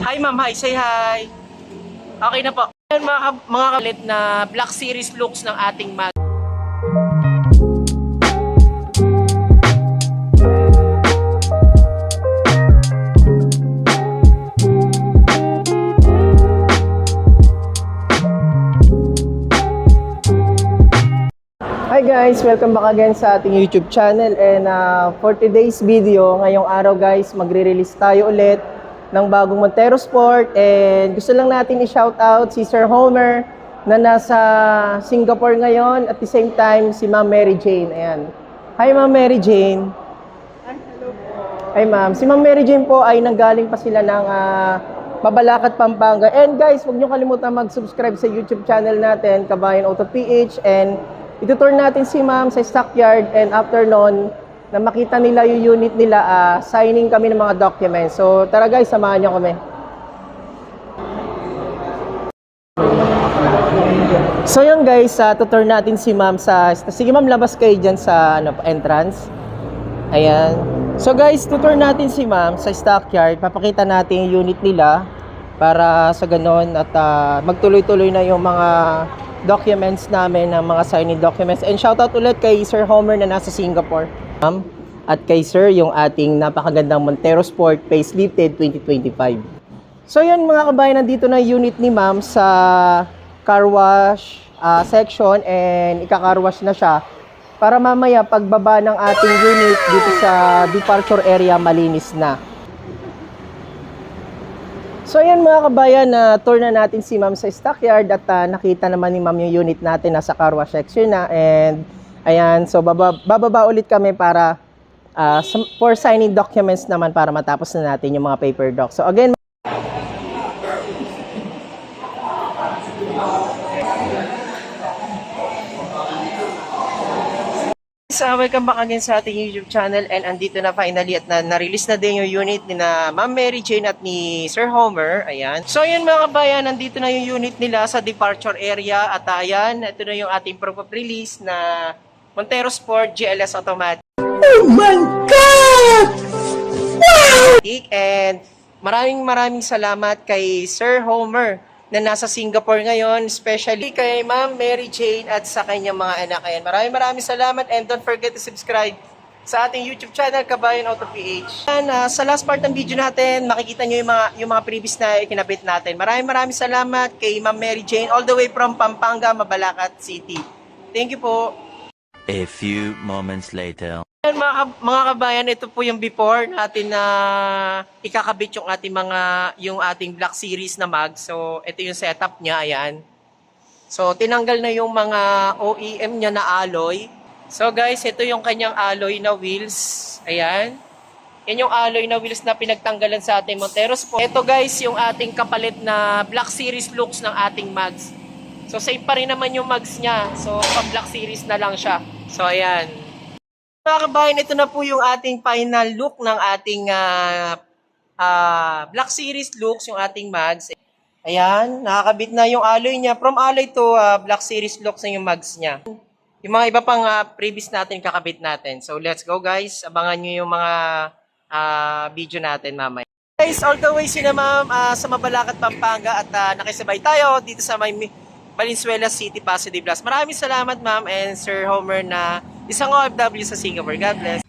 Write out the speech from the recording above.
Hi ma'am, hi, say hi. Okay na po. Ayan mga kalit na Black Series looks ng ating mag. Hi guys! Welcome back again sa ating YouTube channel and for today's video, ngayong araw guys, magre-release tayo ulit ng bagong Montero Sport and gusto lang natin i-shoutout si Sir Homer na nasa Singapore ngayon at the same time si Ma'am Mary Jane. Ayan. Hi Ma'am Mary Jane! Hello po. Hi Ma'am. Si Ma'am Mary Jane po ay nanggaling pa sila ng Mabalacat, Pampanga. And guys, huwag niyo kalimutan mag-subscribe sa YouTube channel natin, Kabayan Auto PH, and itutur natin si ma'am sa stockyard and after nun, na makita nila yung unit nila, signing kami ng mga documents. So tara guys, samahan niyo kami. So yun guys, tutur natin si ma'am sa... Sige ma'am, labas kayo dyan sa entrance. Ayan. So guys, tutur natin si ma'am sa stockyard. Papakita natin yung unit nila para sa ganon at magtuloy-tuloy na yung mga documents namin, ng mga signing documents. And shoutout ulit kay Sir Homer na nasa Singapore. Ma'am, at kay Sir yung ating napakagandang Montero Sport Facelifted 2025. So yun mga kabayan, nandito na unit ni ma'am sa car wash section and ika-car wash na siya para mamaya pagbaba ng ating unit dito sa departure area, malinis na. So ayan mga kabayan, tour na natin si ma'am sa stockyard at nakita naman ni ma'am yung unit natin nasa car wash section na. And ayan, so bababa ulit kami para for signing documents naman para matapos na natin yung mga paper docs. So again, Welcome back again sa ating YouTube channel and andito na finally at na-release na din yung unit ni na Ma'am Mary Jane at ni Sir Homer. Ayan. So ayan mga kabayan, nandito na yung unit nila sa departure area at ayan, ito na yung ating proof of release na Montero Sport GLS Automatic. oh my God! And maraming salamat kay Sir Homer na nasa Singapore ngayon, especially kay Ma'am Mary Jane at sa kanyang mga anak. Ayan, maraming salamat and don't forget to subscribe sa ating YouTube channel, Kabayan Auto PH. And, sa last part ng video natin, makikita nyo yung mga previous na ikinabit natin. Maraming salamat kay Ma'am Mary Jane all the way from Pampanga, Mabalacat City. Thank you po. A few moments later. Ayan, mga kabayan, ito po yung before natin na ikakabit yung ating Black Series na mag. So, ito yung setup niya, ayan. So, tinanggal na yung mga OEM niya na alloy. So, guys, ito yung kanyang alloy na wheels. Ayan. Yan yung alloy na wheels na pinagtanggalan sa ating Montero Sport. Ito, guys, yung ating kapalit na Black Series looks ng ating mags. So, same pa rin naman yung mags niya. So, pa-Black Series na lang siya. So, ayan. Mga kabayan, ito na po yung ating final look ng ating Black Series looks, yung ating mags. Ayan, nakakabit na yung alloy niya. From alloy to Black Series looks na yung mags niya. Yung mga iba pang previous natin, kakabit natin. So, let's go guys. Abangan nyo yung mga video natin mamaya. Guys, all the way sila ma'am sa Mabalacat, Pampanga at nakisabay tayo dito sa may Valenzuela City, Pasay de Blas. Maraming salamat ma'am and Sir Homer na isang OFW sa Singapore. God bless.